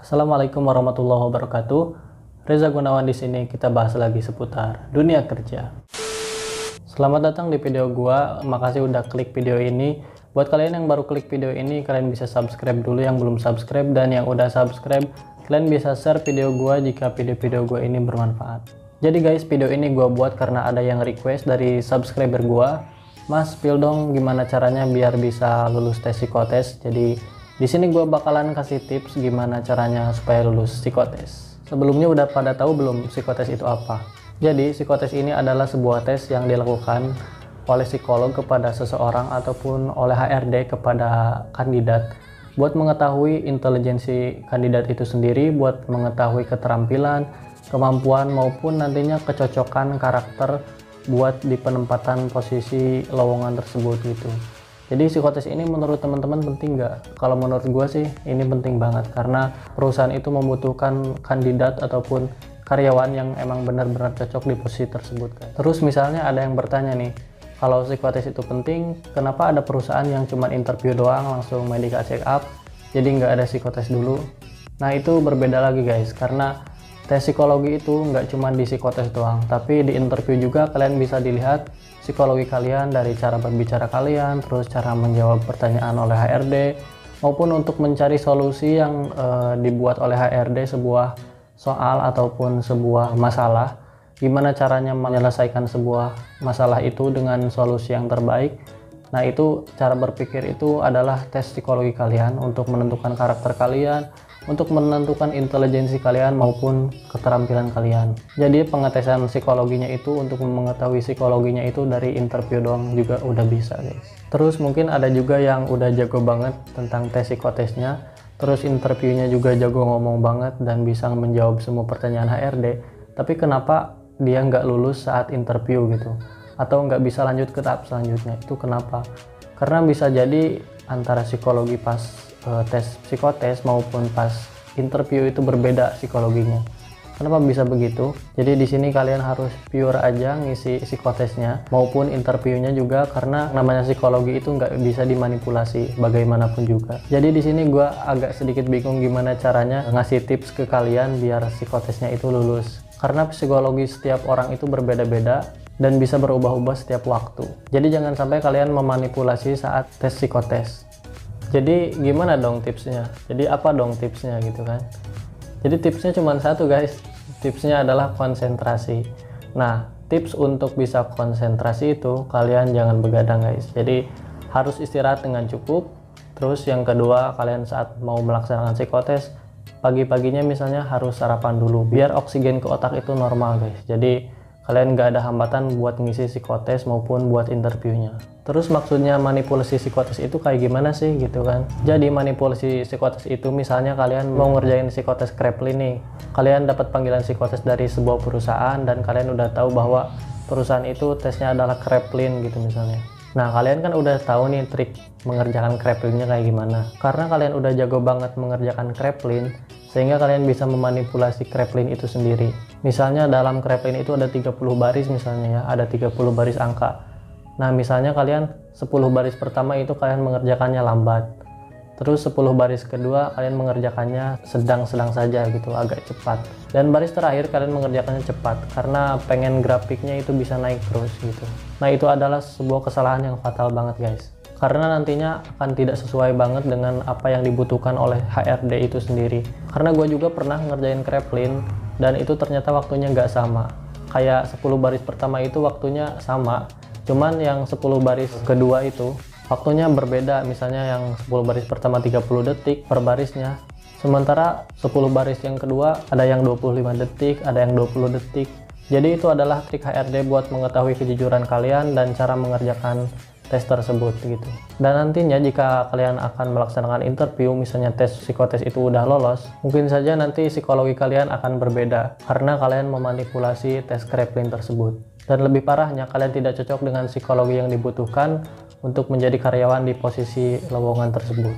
Assalamualaikum warahmatullahi wabarakatuh. Reza Gunawan di sini, kita bahas lagi seputar dunia kerja. Selamat datang di video gua. Makasih udah klik video ini. Buat kalian yang baru klik video ini, kalian bisa subscribe dulu yang belum subscribe, dan yang udah subscribe, kalian bisa share video gua jika video-video gua ini bermanfaat. Jadi guys, video ini gua buat karena ada yang request dari subscriber gua, Mas, spill dong gimana caranya biar bisa lulus tes psikotes. Jadi di sini gue bakalan kasih tips gimana caranya supaya lulus psikotes. Sebelumnya udah pada tahu belum psikotes itu apa? Jadi psikotes ini adalah sebuah tes yang dilakukan oleh psikolog kepada seseorang ataupun oleh HRD kepada kandidat buat mengetahui intelijensi kandidat itu sendiri, buat mengetahui keterampilan, kemampuan maupun nantinya kecocokan karakter buat di penempatan posisi lowongan tersebut gitu. Jadi psikotes ini menurut teman-teman penting nggak? Kalau menurut gue sih ini penting banget, karena perusahaan itu membutuhkan kandidat ataupun karyawan yang emang benar-benar cocok di posisi tersebut kan. Terus misalnya ada yang bertanya nih, kalau psikotes itu penting, kenapa ada perusahaan yang cuma interview doang langsung medical check up, jadi nggak ada psikotes dulu? Nah itu berbeda lagi guys, karena tes psikologi itu nggak cuma di psikotes doang, tapi di interview juga kalian bisa dilihat psikologi kalian dari cara berbicara kalian, terus cara menjawab pertanyaan oleh HRD, maupun untuk mencari solusi yang dibuat oleh HRD sebuah soal ataupun sebuah masalah, gimana caranya menyelesaikan sebuah masalah itu dengan solusi yang terbaik. Nah itu cara berpikir itu adalah tes psikologi kalian untuk menentukan karakter kalian, untuk menentukan intelijensi kalian maupun keterampilan kalian. Jadi pengetesan psikologinya itu untuk mengetahui psikologinya itu dari interview doang juga udah bisa guys. Terus mungkin ada juga yang udah jago banget tentang tes psikotesnya, terus interviewnya juga jago ngomong banget dan bisa menjawab semua pertanyaan HRD, tapi kenapa dia nggak lulus saat interview gitu, atau nggak bisa lanjut ke tahap selanjutnya? Itu kenapa? Karena bisa jadi antara psikologi pas tes psikotes maupun pas interview itu berbeda psikologinya. Kenapa bisa begitu? Jadi di sini kalian harus pure aja ngisi psikotesnya maupun interviewnya juga, karena namanya psikologi itu nggak bisa dimanipulasi bagaimanapun juga. Jadi di sini gue agak sedikit bingung gimana caranya ngasih tips ke kalian biar psikotesnya itu lulus, karena psikologi setiap orang itu berbeda-beda dan bisa berubah-ubah setiap waktu. Jadi jangan sampai kalian memanipulasi saat tes psikotes. Jadi gimana dong tipsnya? Jadi apa dong tipsnya gitu kan? Jadi tipsnya cuma satu guys. Tipsnya adalah konsentrasi. Nah, tips untuk bisa konsentrasi itu kalian jangan begadang guys. Jadi harus istirahat dengan cukup. Terus yang kedua, kalian saat mau melaksanakan psikotes, pagi-paginya misalnya harus sarapan dulu biar oksigen ke otak itu normal guys. Jadi kalian nggak ada hambatan buat ngisi psikotes maupun buat interviewnya. Terus maksudnya manipulasi psikotes itu kayak gimana sih gitu kan? Jadi manipulasi psikotes itu misalnya kalian mau ngerjain psikotes Kreplin nih, kalian dapat panggilan psikotes dari sebuah perusahaan dan kalian udah tahu bahwa perusahaan itu tesnya adalah Kreplin gitu misalnya. Nah kalian kan udah tahu nih trik mengerjakan Kreplinnya kayak gimana. Karena kalian udah jago banget mengerjakan Kreplin, sehingga kalian bisa memanipulasi Kreplin itu sendiri. Misalnya dalam Kreplin itu ada 30 baris misalnya ya, ada 30 baris angka. Nah misalnya kalian 10 baris pertama itu kalian mengerjakannya lambat, terus 10 baris kedua kalian mengerjakannya sedang-sedang saja gitu, agak cepat, dan baris terakhir kalian mengerjakannya cepat karena pengen grafiknya itu bisa naik terus gitu. Nah itu adalah sebuah kesalahan yang fatal banget guys, karena nantinya akan tidak sesuai banget dengan apa yang dibutuhkan oleh HRD itu sendiri. Karena gue juga pernah ngerjain Kreplin dan itu ternyata waktunya nggak sama. Kayak 10 baris pertama itu waktunya sama, cuman yang 10 baris kedua itu waktunya berbeda. Misalnya yang 10 baris pertama 30 detik per barisnya, sementara 10 baris yang kedua ada yang 25 detik, ada yang 20 detik. Jadi itu adalah trik HRD buat mengetahui kejujuran kalian dan cara mengerjakan tes tersebut gitu. Dan nantinya jika kalian akan melaksanakan interview, misalnya tes psikotes itu udah lolos, mungkin saja nanti psikologi kalian akan berbeda karena kalian memanipulasi tes Kreplin tersebut. Dan lebih parahnya, kalian tidak cocok dengan psikologi yang dibutuhkan untuk menjadi karyawan di posisi lowongan tersebut.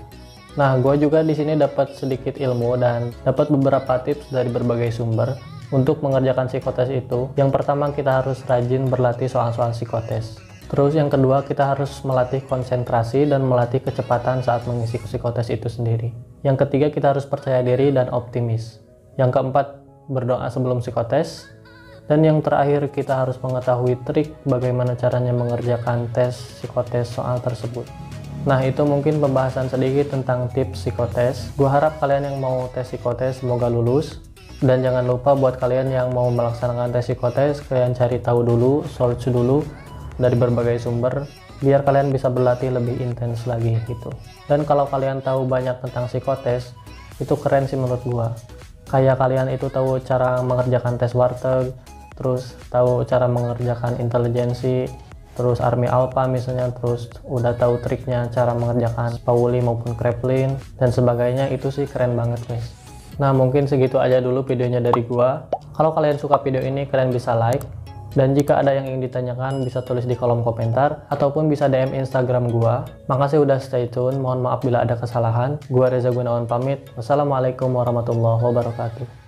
Nah, gue juga di sini dapat sedikit ilmu dan dapat beberapa tips dari berbagai sumber untuk mengerjakan psikotes itu. Yang pertama, kita harus rajin berlatih soal-soal psikotes. Terus yang kedua, kita harus melatih konsentrasi dan melatih kecepatan saat mengisi psikotes itu sendiri. Yang ketiga, kita harus percaya diri dan optimis. Yang keempat, berdoa sebelum psikotes. Dan yang terakhir, kita harus mengetahui trik bagaimana caranya mengerjakan tes psikotes soal tersebut. Nah, itu mungkin pembahasan sedikit tentang tips psikotes. Gua harap kalian yang mau tes psikotes semoga lulus. Dan jangan lupa buat kalian yang mau melaksanakan tes psikotes, kalian cari tahu dulu, search dulu dari berbagai sumber, biar kalian bisa berlatih lebih intens lagi gitu. Dan kalau kalian tahu banyak tentang psikotes, itu keren sih menurut gua. Kayak kalian itu tahu cara mengerjakan tes warteg, terus tahu cara mengerjakan intelijensi, terus Army Alpha misalnya, terus udah tahu triknya cara mengerjakan Pauli maupun Kreplin dan sebagainya. Itu sih keren banget guys. Nah, mungkin segitu aja dulu videonya dari gua. Kalau kalian suka video ini, kalian bisa like, dan jika ada yang ingin ditanyakan bisa tulis di kolom komentar ataupun bisa DM Instagram gua. Makasih udah stay tune, mohon maaf bila ada kesalahan. Gua Reza Gunawan pamit. Wassalamualaikum warahmatullahi wabarakatuh.